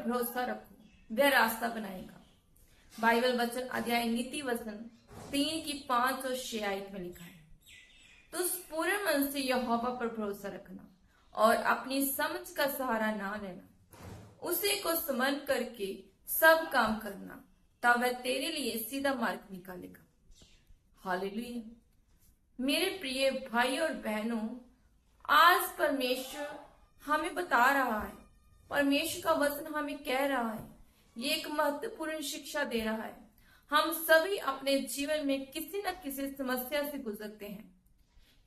भरोसा रखो, वह रास्ता बनाएगा। बाइबल वचन अध्याय नीति वचन 3:5 और 6 में लिखा है, तो उस पूरे मन से यहोवा पर भरोसा रखना और अपनी समझ का सहारा ना लेना, उसी को स्मरण करके सब काम करना, तब वह तेरे लिए सीधा मार्ग निकालेगा। हालेलुया। मेरे प्रिय भाई और बहनों, आज परमेश्वर हमें बता रहा है, परमेश्वर का वचन हमें कह रहा है, ये एक महत्वपूर्ण शिक्षा दे रहा है। हम सभी अपने जीवन में किसी न किसी समस्या से गुजरते हैं।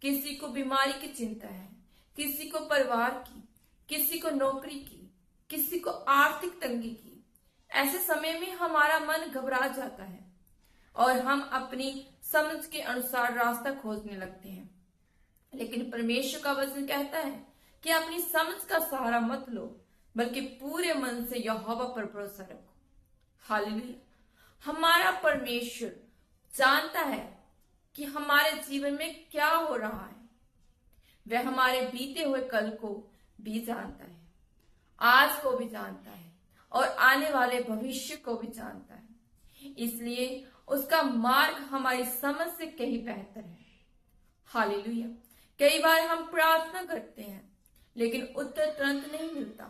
किसी को बीमारी की चिंता है, किसी को परिवार की, किसी को नौकरी की, किसी को आर्थिक तंगी की। ऐसे समय में हमारा मन घबरा जाता है और हम अपनी समझ के अनुसार रास्ता खोजने लगते हैं। लेकिन परमेश्वर का वचन कहता है कि अपनी समझ का सहारा मत लो, बल्कि पूरे मन से यहोवा पर भरोसा रखो। हालेलुया। हमारा परमेश्वर जानता है कि हमारे जीवन में क्या हो रहा है। वह हमारे बीते हुए कल को भी जानता है, आज को भी जानता है और आने वाले भविष्य को भी जानता है। इसलिए उसका मार्ग हमारी समझ से कहीं बेहतर है। हालेलुया। कई बार हम प्रार्थना करते हैं लेकिन उत्तर तुरंत नहीं मिलता।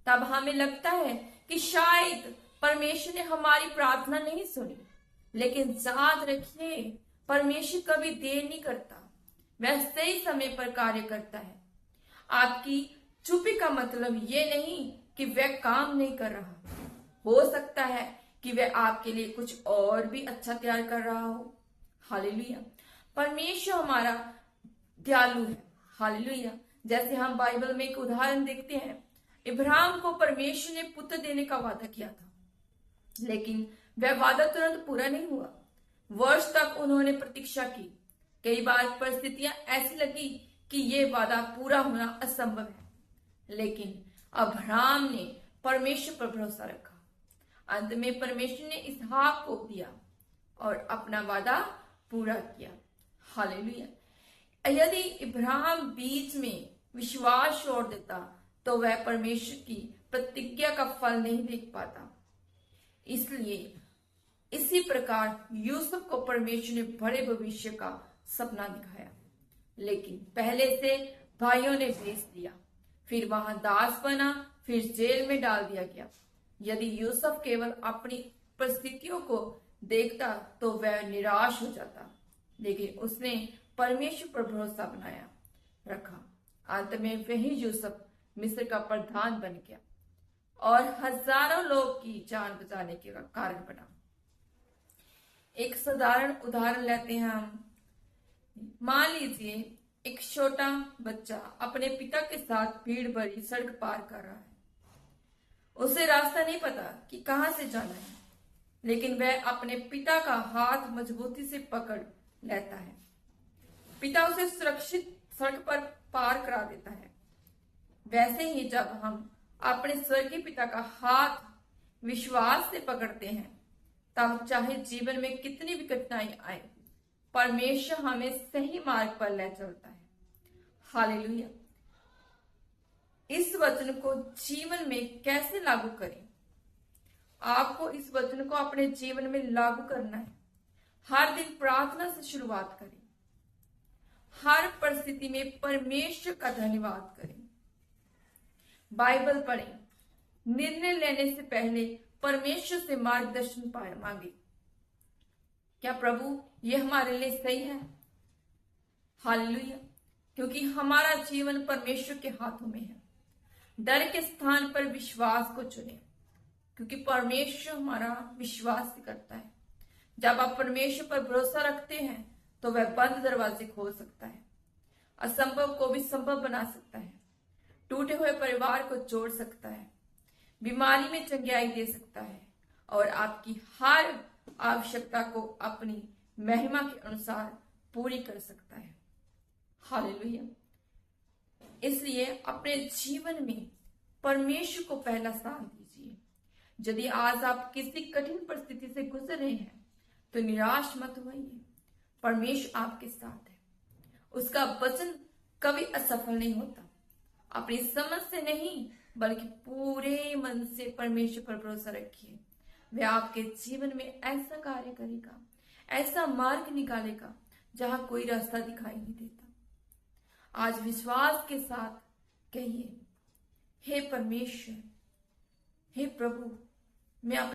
तब हमें लगता है कि शायद परमेश्वर ने हमारी प्रार्थना नहीं सुनी। लेकिन याद रखिए, परमेश्वर कभी देर नहीं करता, वह सही समय पर कार्य करता है। आपकी चुप्पी का मतलब ये नहीं कि वह काम नहीं कर रहा। हो सकता है कि वह आपके लिए कुछ और भी अच्छा तैयार कर रहा हो। हालेलुया। परमेश्वर हमारा दयालु है। हालेलुया। जैसे हम बाइबल में एक उदाहरण देखते हैं, इब्राहिम को परमेश्वर ने पुत्र देने का वादा किया था, लेकिन वह वादा तुरंत पूरा नहीं हुआ। वर्ष तक उन्होंने प्रतीक्षा की। कई बार परिस्थितियां ऐसी लगी कि ये वादा पूरा होना असंभव है, लेकिन अब्राहम ने परमेश्वर पर भरोसा रखा। अंत में परमेश्वर ने इसहाक को दिया और अपना वादा पूरा किया। हालेलुया। यदि इब्राहिम बीच में विश्वास छोड़ देता तो वह परमेश्वर की प्रतिज्ञा का फल नहीं देख पाता। इसलिए इसी प्रकार यूसुफ को परमेश्वर ने बड़े भविष्य का सपना दिखाया, लेकिन पहले से भाइयों ने बेच दिया, फिर वहां दास बना, फिर जेल में डाल दिया गया। यदि यूसुफ केवल अपनी परिस्थितियों को देखता तो वह निराश हो जाता, लेकिन उसने परमेश्वर पर भरोसा बनाया रखा। अंत में वही यूसुफ मिस्र का प्रधान बन गया और हजारों लोग की जान बचाने के कारण बना। एक साधारण उदाहरण लेते हैं हम। मान लीजिए एक छोटा बच्चा अपने पिता के साथ भीड़ भरी सड़क पार कर रहा है। उसे रास्ता नहीं पता कि कहां से जाना है, लेकिन वह अपने पिता का हाथ मजबूती से पकड़ लेता है। पिता उसे सुरक्षित सड़क पर पार करा देता है। वैसे ही जब हम अपने स्वर्गीय पिता का हाथ विश्वास से पकड़ते हैं, तब चाहे जीवन में कितनी भी कठिनाई आए, परमेश्वर हमें सही मार्ग पर ले चलता है। हालेलुया। इस वचन को जीवन में कैसे लागू करें? आपको इस वचन को अपने जीवन में लागू करना है। हर दिन प्रार्थना से शुरुआत करें। हर परिस्थिति में परमेश्वर का धन्यवाद करें। बाइबल पढ़ें। निर्णय लेने से पहले परमेश्वर से मार्गदर्शन मांगे। क्या प्रभु ये हमारे लिए सही है? हालेलुया। क्योंकि हमारा जीवन परमेश्वर के हाथों में है। डर के स्थान पर विश्वास को चुने, क्योंकि परमेश्वर हमारा विश्वास करता है। जब आप परमेश्वर पर भरोसा रखते हैं तो वह बंद दरवाजे खोल सकता है, असंभव को भी संभव बना सकता है, टूटे हुए परिवार को जोड़ सकता है, बीमारी में चंगाई दे सकता है और आपकी हर आवश्यकता को अपनी महिमा के अनुसार पूरी कर सकता है। हालेलुया। इसलिए अपने जीवन में परमेश्वर को पहला स्थान दीजिए। यदि आज आप किसी कठिन परिस्थिति से गुजर रहे हैं तो निराश मत होइए। परमेश्वर आपके साथ है। उसका वचन कभी असफल नहीं होता। अपनी समझ से नहीं बल्कि पूरे मन से परमेश्वर पर भरोसा रखिए। वह आपके जीवन में ऐसा कार्य करेगा, ऐसा मार्ग निकालेगा जहां कोई रास्ता दिखाई नहीं देता। आज विश्वास के साथ कहिए, हे परमेश्वर, हे प्रभु, मैं